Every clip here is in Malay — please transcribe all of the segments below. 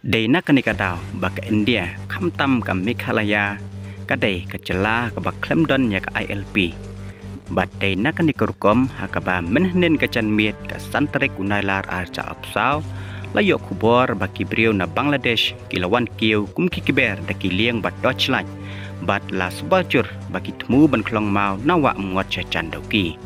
Day nak ni kadau bak India kamtam ke Meghalaya kadai ke celah ke bak khlem don ya ke ILP. Bat day nak ni kerukom hakaba menhnen ke canmiet ke santrik unailar arca apsau layok kubor baki beliau na Bangladesh kilawan kiu kumki kiber daki liang bat Deutschland bat la sebajur baki temu ban klong mau nawak muat cacan doki.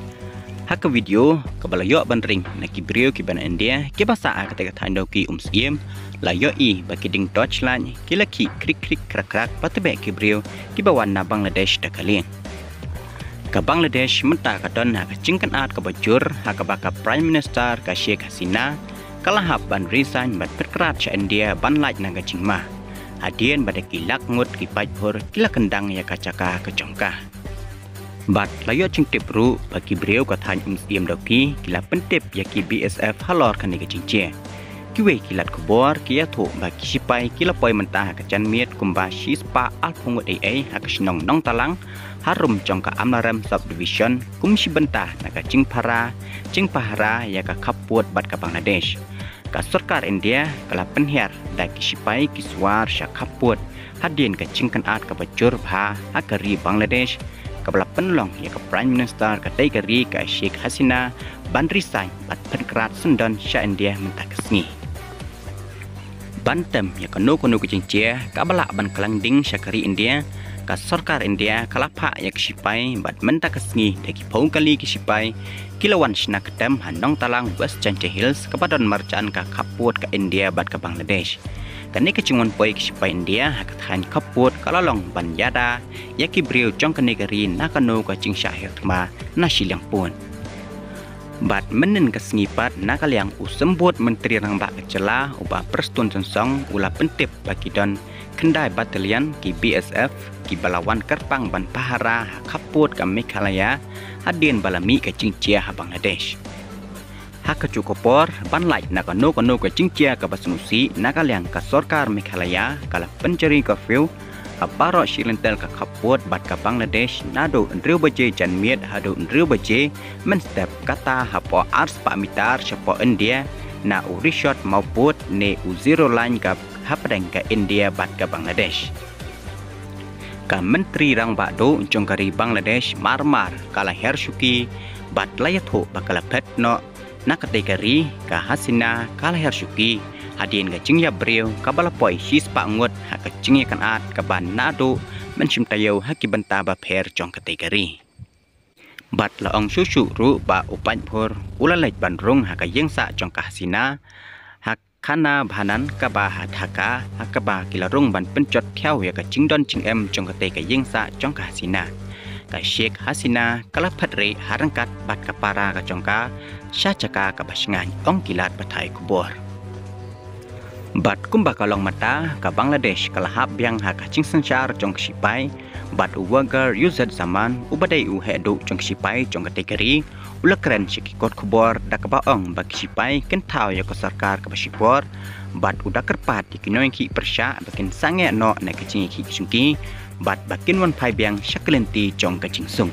Hak video kebalayok bandring nak beliau ki ban India ki bahasa ketika tandoki siem layok i baki ding Deutschland kila ki krik krik krak krak patbe ki beliau ki bawan na Bangladesh dakalian. Ke Bangladesh mentah kadon hak cingkan at ke bajur hak baka Prime Minister ke Sheikh Hasina kalahap ban resign bat perkerat ca India ban laj naga Jingma. Hadian pada kilak ngut ki pajpur kila kendang ya kacaka kecongkah. Bat layo cingtip ru bagi beliau katan siem doki kila pentip ya ki BSF halor kan ke cingcie. Kiwe kilat kubor kia tu bagi Shipai kila poi mentah ke canmiet kumba shispa alpungut ai hak senong nong talang harum jongka amlaram subdivision kum si bentah naga cing pahara ya ka kaput bat ke Bangladesh. Ka sarkar India kala penhiar daki Shipai kiswar sya kaput hadin ke cingkan at ke bajur bha akari Bangladesh kepala penlong ya ke Prime Minister ke Taigari ke Sheikh Hasina ban resign bat penkerat sendon sya India mentah kesni. Bantem ya ke no ke cingcie kabala ban kelanding syakari India ka sarkar India kalapa ya ke Shipai bat mentah kesni daki pau kali ke Shipai kilawan sina kedam hanong talang West Chanche Hills kepadon marcaan ka kaput ke India bat ke Bangladesh. Kani kecungun poi ke Shipai India hak han kaput kalalong ban yada ya ki beliau jong ke negeri nakano ke Synshar ma nasilang pun. Bat menen ke sengipat nakaliang usembut menteri rang bak kecela ubah perstun sensong ula pentip bagi don kendai batalion ki BSF ki balawan kerpang ban pahara kaput ke Meghalaya hadin balami ke cingcia Bangladesh. Hak kecukupor ban laik nakano ke cingcia ke basnusi nakaliang ke sarkar Meghalaya kala penceri ke view Barok Shilentel ke kaput bat ke Bangladesh nado ndriu baje janmiet hado ndriu baje menstep kata hapo ars pak mitar syapo India na urishot mauput ne uziro line ke hapadeng ke India bat ke Bangladesh. Ka menteri rang bakdo jongkari Bangladesh marmar kala hersuki bat layatho bakala petno na kategori ka Hasina kala hersuki hadin ke cingya beliau kabala poi sis pak ngut hak cingya kan at ke ban nado mensim tayo haki benta ba per jong kategori. Bat laong susu ru ba upan pur ulalaj bandrung hak yeng sa jong ka Hasina hak kana bahanan ka ba haka hak ba kilarung ban pencot thiau ya ka cingdon cingem jong kategori yeng sa jong ka Hasina. Ka Sheikh Hasina kala phatre harangkat bat ka para ka jongka syacaka ka basengan ong kilat batai kubor. Bat kumba kalong mata ke Bangladesh kalahap biang hak Synshar jong Shipai bat uwagar user zaman ubadai uhedu jong Shipai jong kategori ula keren sikikot kubor dak baong bagi Shipai kentau ya ke sarkar ke basipor bat udah kerpat dikinoy ki persya bakin sange no na kecing ki sungki bat bakin wan pai biang syaklenti jong kecingsung.